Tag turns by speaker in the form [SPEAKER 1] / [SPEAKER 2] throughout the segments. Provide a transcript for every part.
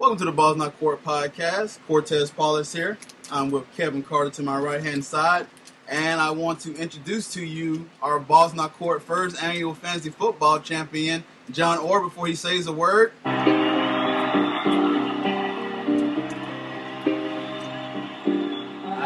[SPEAKER 1] Welcome to the Balls Not Court podcast. Cortez Paulus here. I'm with Kevin Carter to my right-hand side. And I want to introduce to you our Balls Not Court first annual fantasy football champion, John Orr, before he says a word.
[SPEAKER 2] My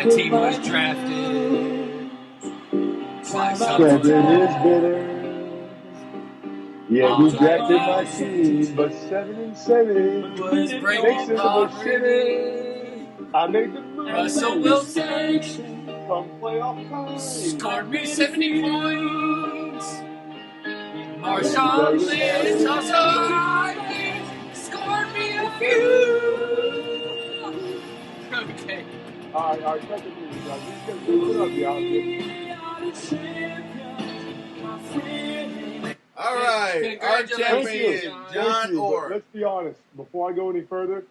[SPEAKER 2] team was drafted by
[SPEAKER 3] Seven is bitter. Yeah, you drafted my team, but 7-7
[SPEAKER 2] was breaking
[SPEAKER 3] makes it a
[SPEAKER 2] already.
[SPEAKER 3] I made the move.
[SPEAKER 2] Russell Wilson
[SPEAKER 3] Come playoff time.
[SPEAKER 2] scored me 70 points. Marshawn Lynch also scored me a few. Okay.
[SPEAKER 3] All right, check the news. Put up the
[SPEAKER 1] All right, our champion, John Orr.
[SPEAKER 3] Let's be honest. Before I go any further,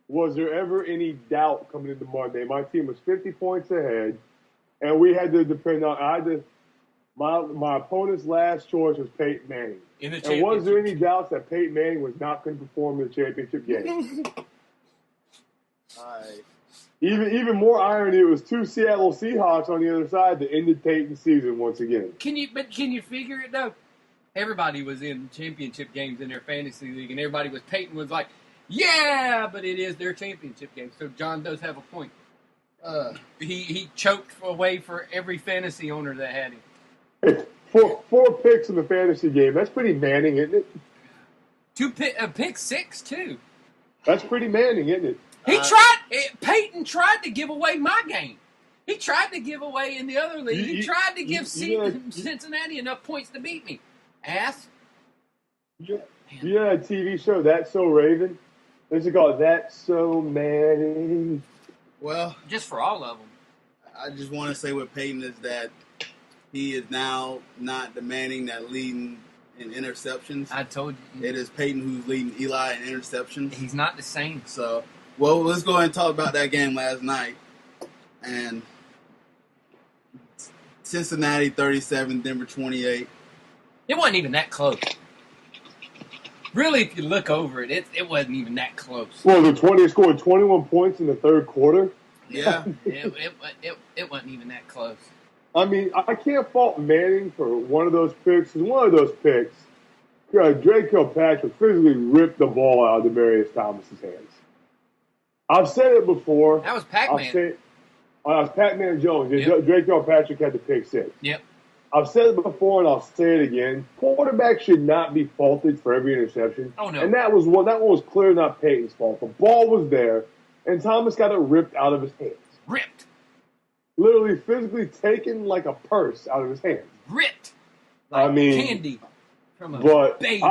[SPEAKER 3] was there ever any doubt coming into Monday? My team was 50 points ahead, and we had to depend on. My opponent's last choice was Peyton Manning. And was there any doubts that Peyton Manning was not going to perform in the championship game? Even more irony, it was two Seattle Seahawks on the other side that ended Peyton's season once again.
[SPEAKER 2] Can you figure it though? Everybody was in championship games in their fantasy league, and everybody was Peyton was like, yeah, but it is their championship game. So John does have a point. He choked away for every fantasy owner that had him.
[SPEAKER 3] Hey, four picks in the fantasy game. That's pretty Manning, isn't it?
[SPEAKER 2] Pick six too.
[SPEAKER 3] That's pretty Manning, isn't it?
[SPEAKER 2] Peyton tried to give away my game. He tried to give away in the other league. He tried to give Cincinnati enough points to beat me. Ass.
[SPEAKER 3] Yeah, that TV show, That's So Raven? What's it called? That's So Manning.
[SPEAKER 1] Well,
[SPEAKER 2] just for all of them.
[SPEAKER 1] I just want to say with Peyton is that he is now not the Manning that leading in interceptions.
[SPEAKER 2] I told you.
[SPEAKER 1] It is Peyton who's leading Eli in interceptions.
[SPEAKER 2] He's not the same.
[SPEAKER 1] So, well, let's go ahead and talk about that game last night. And Cincinnati 37, Denver 28.
[SPEAKER 2] It wasn't even that close. Really, if you look over it, it wasn't even that close.
[SPEAKER 3] Well, they scored 21 points in the third quarter.
[SPEAKER 1] Yeah.
[SPEAKER 2] it wasn't even that close.
[SPEAKER 3] I mean, I can't fault Manning for one of those picks. One of those picks, Drake Kilpatrick physically ripped the ball out of Demaryius Thomas's hands. I've said it before.
[SPEAKER 2] That was Pac-Man.
[SPEAKER 3] That was Pac-Man Jones. Yep. Drake Kilpatrick had the pick six.
[SPEAKER 2] Yep. I've
[SPEAKER 3] said it before, and I'll say it again. Quarterback should not be faulted for every interception.
[SPEAKER 2] Oh, no.
[SPEAKER 3] And that one was clearly not Peyton's fault. The ball was there, and Thomas got it ripped out of his hands.
[SPEAKER 2] Ripped.
[SPEAKER 3] Literally physically taken like a purse out of his hands.
[SPEAKER 2] Ripped. Like candy from a baby.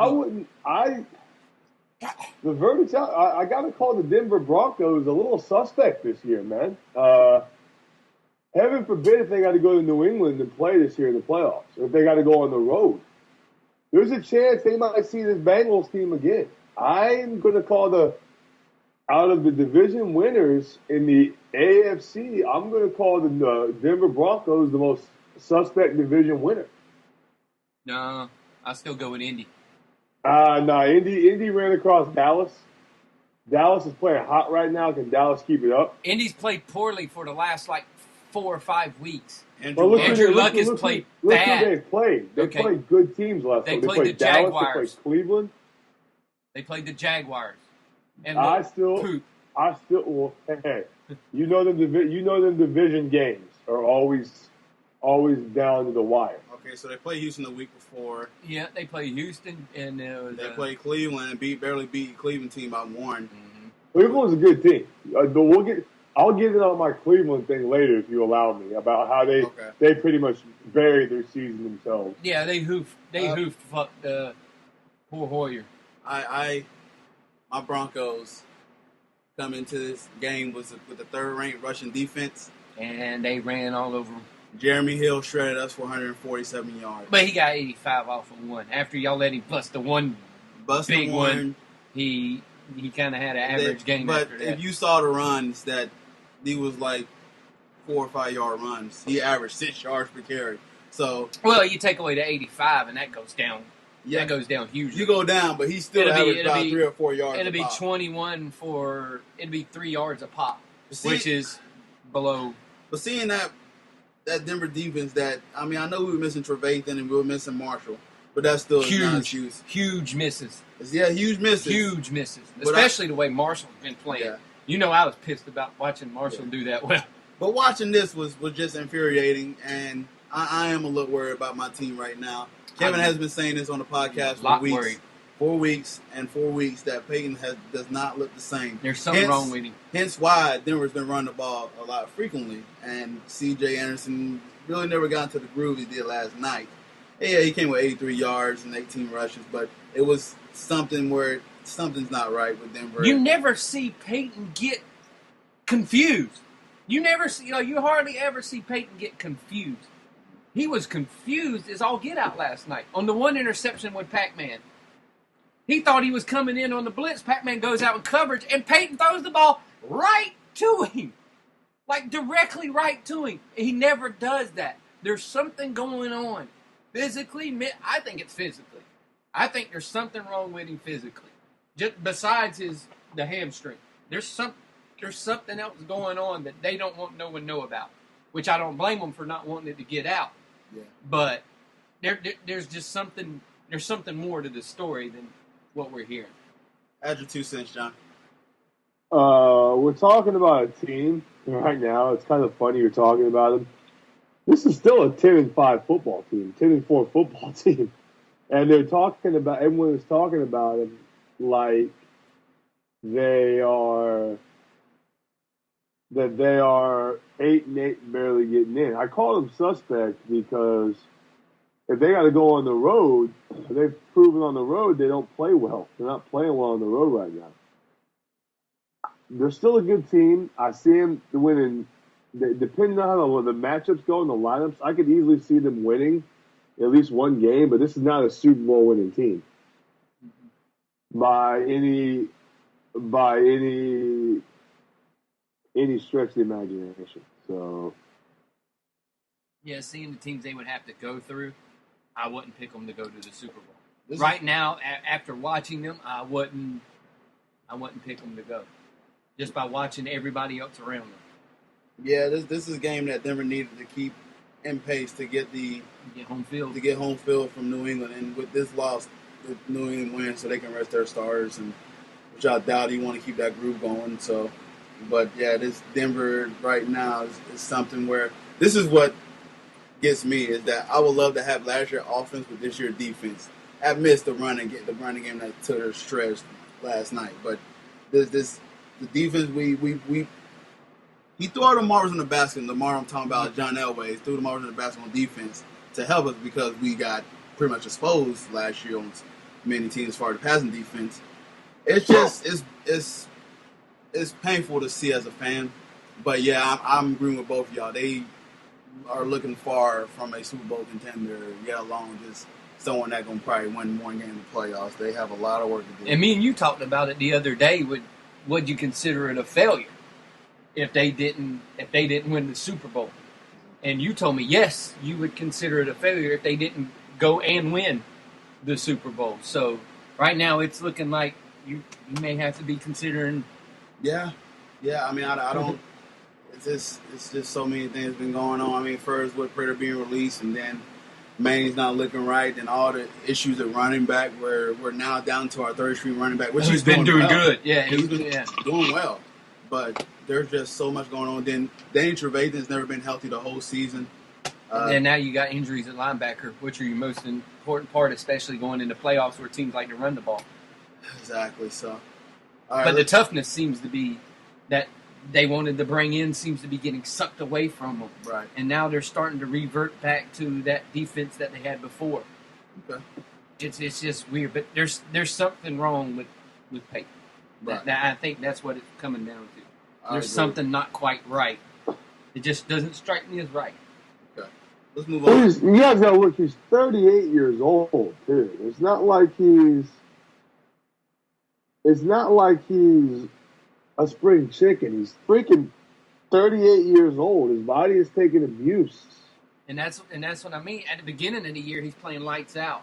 [SPEAKER 3] The verdict's out. I got to call the Denver Broncos a little suspect this year, man. Heaven forbid if they got to go to New England and play this year in the playoffs, or if they got to go on the road. There's a chance they might see this Bengals team again. I'm going to call out of the division winners in the AFC, I'm going to call the Denver Broncos the most suspect division winner.
[SPEAKER 2] No, I'll still go with Indy.
[SPEAKER 3] No, Indy ran across Dallas. Dallas is playing hot right now. Can Dallas keep it up?
[SPEAKER 2] Indy's played poorly for the last 4 or 5 weeks.
[SPEAKER 1] Andrew
[SPEAKER 2] Luck has played bad.
[SPEAKER 3] Look who they played. They played good teams last time.
[SPEAKER 2] They played the
[SPEAKER 3] Dallas,
[SPEAKER 2] Jaguars.
[SPEAKER 3] They played Cleveland.
[SPEAKER 2] They played the Jaguars. And
[SPEAKER 3] hey, you know them division games are always down to the wire.
[SPEAKER 1] Okay, so they played Houston the week before.
[SPEAKER 2] Yeah, they played Houston, and
[SPEAKER 1] they played Cleveland and barely beat Cleveland team by 1.
[SPEAKER 3] Mm-hmm. Cleveland's a good team. I'll get it on my Cleveland thing later if you allow me about how they pretty much buried their season themselves.
[SPEAKER 2] Yeah, they hoofed poor Hoyer.
[SPEAKER 1] My Broncos come into this game with the third-ranked rushing defense,
[SPEAKER 2] and they ran all over them.
[SPEAKER 1] Jeremy Hill shredded us for 147 yards,
[SPEAKER 2] but he got 85 off of one. After y'all let him bust the one, he kind of had an average game.
[SPEAKER 1] But
[SPEAKER 2] after that.
[SPEAKER 1] If you saw the runs, that he was like 4 or 5 yard runs. He averaged 6 yards per carry. So
[SPEAKER 2] you take away the 85, and that goes down
[SPEAKER 1] Yeah.
[SPEAKER 2] That goes down hugely.
[SPEAKER 1] You go down, but he still averaged about 3 or 4 yards.
[SPEAKER 2] It'll be
[SPEAKER 1] pop.
[SPEAKER 2] 21 for. It'll be 3 yards a pop, which is below.
[SPEAKER 1] But seeing that Denver defense, I know we were missing Trevathan and we were missing Marshall, but that's still
[SPEAKER 2] huge misses.
[SPEAKER 1] Yeah, huge misses.
[SPEAKER 2] Especially the way Marshall's been playing. Yeah. I was pissed about watching Marshall do that well.
[SPEAKER 1] But watching this was just infuriating, and I am a little worried about my team right now. Kevin has been saying this on the podcast for weeks.
[SPEAKER 2] Worried.
[SPEAKER 1] 4 weeks and 4 weeks that Peyton does not look the same.
[SPEAKER 2] There's something wrong with him.
[SPEAKER 1] Hence why Denver's been running the ball a lot frequently, and C.J. Anderson really never got into the groove he did last night. Yeah, he came with 83 yards and 18 rushes, but it was something where something's not right with Denver.
[SPEAKER 2] You never see Peyton get confused. You hardly ever see Peyton get confused. He was confused as all get out last night on the one interception with Pac-Man. He thought he was coming in on the blitz. Pac-Man goes out in coverage, and Peyton throws the ball right to him. Like, directly right to him. He never does that. There's something going on. Physically, I think it's physically. I think there's something wrong with him physically. Just besides the hamstring. There's something else going on that they don't want no one to know about. Which I don't blame them for not wanting it to get out.
[SPEAKER 1] Yeah.
[SPEAKER 2] But there's just something. There's something more to the story than what we're hearing.
[SPEAKER 1] Add your 2 cents, John.
[SPEAKER 3] We're talking about a team right now. It's kind of funny you're talking about them. This is still a 10-5 football team, 10-4 football team, and everyone is talking about them like they are 8-8, barely getting in. I call them suspect because if they got to go on the road, they've proven on the road they don't play well. They're not playing well on the road right now. They're still a good team. I see them winning. Depending on how the matchups go and the lineups, I could easily see them winning at least one game, but this is not a Super Bowl winning team by any stretch of the imagination. So,
[SPEAKER 2] yeah, seeing the teams they would have to go through, I wouldn't pick them to go to the Super Bowl. Right now, after watching them, I wouldn't pick them to go, just by watching everybody else around them.
[SPEAKER 1] Yeah, this is a game that Denver needed to keep in pace to get
[SPEAKER 2] home field.
[SPEAKER 1] To get home field from New England, and with this loss, New England wins, so they can rest their starters, and which I doubt you want to keep that groove going. So, but yeah, this Denver right now is something where this is what gets me is that I would love to have last year's offense with this year's defense. I missed the running game that took their stretch last night, but the defense he threw all the marbles in the basket. And the marble I'm talking about John Elway. He threw the marbles in the basket on defense to help us because we got pretty much exposed last year on many teams as far as the passing defense. It's just it's painful to see as a fan. But yeah, I'm agreeing with both of y'all. They are looking far from a Super Bowl contender, yet alone just someone that's gonna probably win one game in the playoffs. They have a lot of work to do.
[SPEAKER 2] And me and you talked about it the other day. Would you consider it a failure if they didn't win the Super Bowl? And you told me yes, you would consider it a failure if they didn't go and win the Super Bowl. So right now it's looking like you may have to be considering.
[SPEAKER 1] Yeah. I mean, I don't. It's just so many things been going on. I mean, first with Prater being released, and then Manny's not looking right, and all the issues at running back, where we're now down to our third string running back, which he's
[SPEAKER 2] been doing
[SPEAKER 1] well.
[SPEAKER 2] good. Yeah,
[SPEAKER 1] he's been doing well. But there's just so much going on. Then Danny Trevathan's never been healthy the whole season.
[SPEAKER 2] And now you got injuries at linebacker, which are your most important part, especially going into playoffs where teams like to run the ball.
[SPEAKER 1] Exactly. So,
[SPEAKER 2] but the toughness seems to be that they wanted to bring in seems to be getting sucked away from them.
[SPEAKER 1] Right.
[SPEAKER 2] And now they're starting to revert back to that defense that they had before.
[SPEAKER 1] Okay.
[SPEAKER 2] It's just weird, but there's something wrong with Peyton.
[SPEAKER 1] Right.
[SPEAKER 2] I think that's what it's coming down to. There's something not quite right. It just doesn't strike me as right.
[SPEAKER 1] Okay. Let's move on.
[SPEAKER 3] You guys got to look. He's 38 years old, too. It's not like he's a spring chicken. He's freaking 38 years old. His body is taking abuse.
[SPEAKER 2] And that's what I mean. At the beginning of the year, he's playing lights out.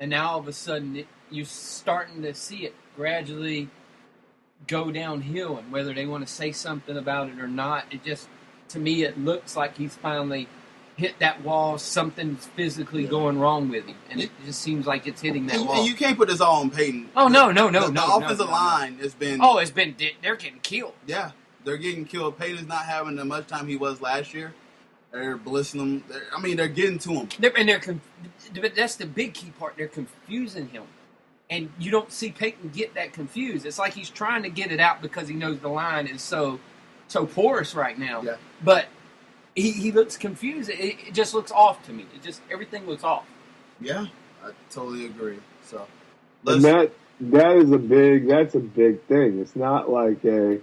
[SPEAKER 2] And now all of a sudden you're starting to see it gradually go downhill. And whether they want to say something about it or not, it just, to me, it looks like he's finally hit that wall. Something's physically going wrong with him. And it just seems like it's hitting that wall.
[SPEAKER 1] And you can't put this all on Peyton.
[SPEAKER 2] Oh, no.
[SPEAKER 1] The offensive line has been...
[SPEAKER 2] Oh, they're getting killed.
[SPEAKER 1] Yeah, they're getting killed. Peyton's not having as much time he was last year. They're blissing him. They're getting to him.
[SPEAKER 2] But that's the big key part. They're confusing him. And you don't see Peyton get that confused. It's like he's trying to get it out because he knows the line is so porous right now.
[SPEAKER 1] Yeah.
[SPEAKER 2] But he looks confused. It just looks off to me. Everything looks off.
[SPEAKER 1] Yeah, I totally agree. So,
[SPEAKER 3] and that's a big thing. It's not like we're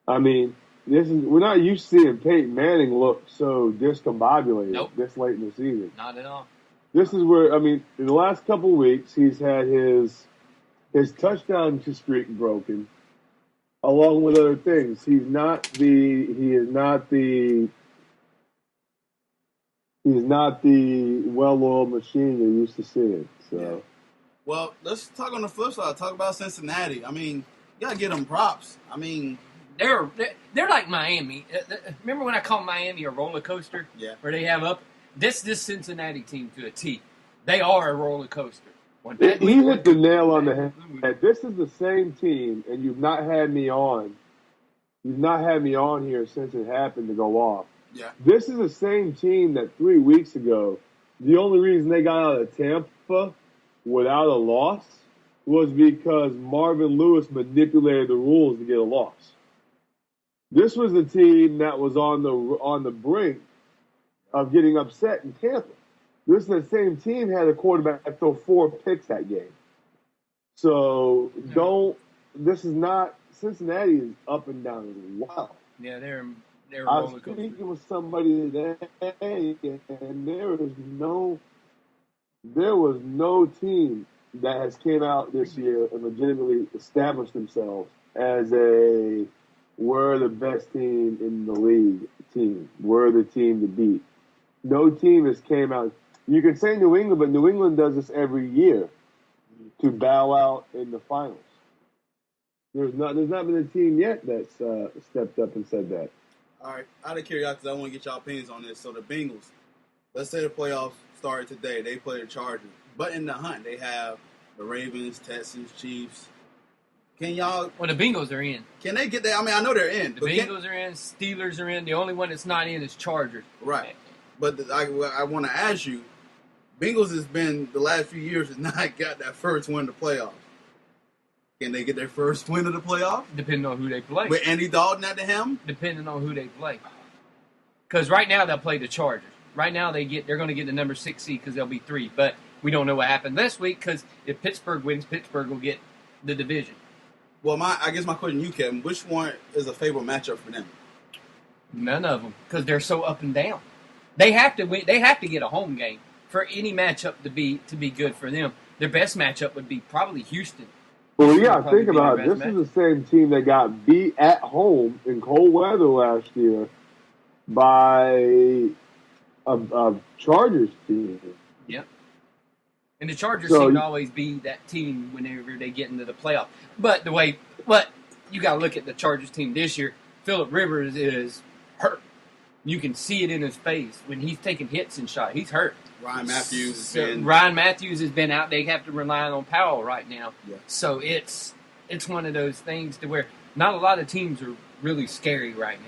[SPEAKER 3] not used to seeing Peyton Manning look so discombobulated this late in the season.
[SPEAKER 2] Not at all.
[SPEAKER 3] This is where, in the last couple of weeks, he's had his touchdown streak broken, along with other things. He's not the well-oiled machine you're used to seeing. So,
[SPEAKER 1] yeah. Well, let's talk on the flip side. Talk about Cincinnati. You gotta give them props.
[SPEAKER 2] They're like Miami. Remember when I called Miami a roller coaster?
[SPEAKER 1] Yeah.
[SPEAKER 2] Where they have up this Cincinnati team to a T. They are a roller coaster.
[SPEAKER 3] You hit the nail on the head. This is the same team, and you've not had me on. You've not had me on here since it happened to go off.
[SPEAKER 1] Yeah.
[SPEAKER 3] This is the same team that 3 weeks ago, the only reason they got out of Tampa without a loss was because Marvin Lewis manipulated the rules to get a loss. This was the team that was on the brink of getting upset in Tampa. This is the same team had a quarterback throw 4 picks that game. So this is not, Cincinnati is up and down as well.
[SPEAKER 2] Yeah, they're a
[SPEAKER 3] I
[SPEAKER 2] roller
[SPEAKER 3] was
[SPEAKER 2] coaster.
[SPEAKER 3] speaking with somebody today, and there was no team that has came out this year and legitimately established themselves as we're the best team in the league team. We're the team to beat. No team has came out. You can say New England, but New England does this every year to bow out in the finals. There's not been a team yet that's stepped up and said that.
[SPEAKER 1] All right, out of curiosity, I want to get y'all opinions on this. So the Bengals, let's say the playoffs started today. They play the Chargers. But in the hunt, they have the Ravens, Texans, Chiefs. Can y'all...
[SPEAKER 2] Well, the Bengals are in.
[SPEAKER 1] Can they get there? I know they're in.
[SPEAKER 2] The Bengals are in. Steelers are in. The only one that's not in is Chargers.
[SPEAKER 1] Right. But I want to ask you, Bengals has been, the last few years, has not got that first win of the playoffs. Can they get their first win of the playoffs?
[SPEAKER 2] Depending on who they play.
[SPEAKER 1] With Andy Dalton at the helm?
[SPEAKER 2] Depending on who they play. Because right now they'll play the Chargers. Right now they're going to get the number 6 seed because they'll be 3. But we don't know what happened this week because if Pittsburgh wins, Pittsburgh will get the division.
[SPEAKER 1] Well, I guess my question to you, Kevin, which one is a favorable matchup for them?
[SPEAKER 2] None of them because they're so up and down. They have to win. They have to get a home game for any matchup to be good for them. Their best matchup would be probably Houston.
[SPEAKER 3] Well, yeah, think about it. This is the same team that got beat at home in cold weather last year by a Chargers team.
[SPEAKER 2] Yep. And the Chargers seem to always be that team whenever they get into the playoff. But you got to look at the Chargers team this year. Phillip Rivers is hurt. You can see it in his face when he's taking hits and shots. He's hurt.
[SPEAKER 1] Ryan Matthews
[SPEAKER 2] has been out. They have to rely on Powell right now.
[SPEAKER 1] Yeah.
[SPEAKER 2] So it's one of those things to where not a lot of teams are really scary right now.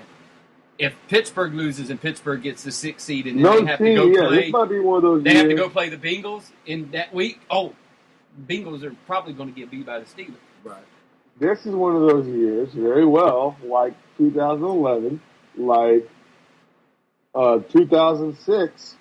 [SPEAKER 2] If Pittsburgh loses and Pittsburgh gets the 6th seed and then they have to go play,
[SPEAKER 3] this might be one of those
[SPEAKER 2] they have to go play the Bengals in that week. Oh, Bengals are probably going to get beat by the Steelers.
[SPEAKER 1] Right.
[SPEAKER 3] This is one of those years, very well, like 2011, like 2006,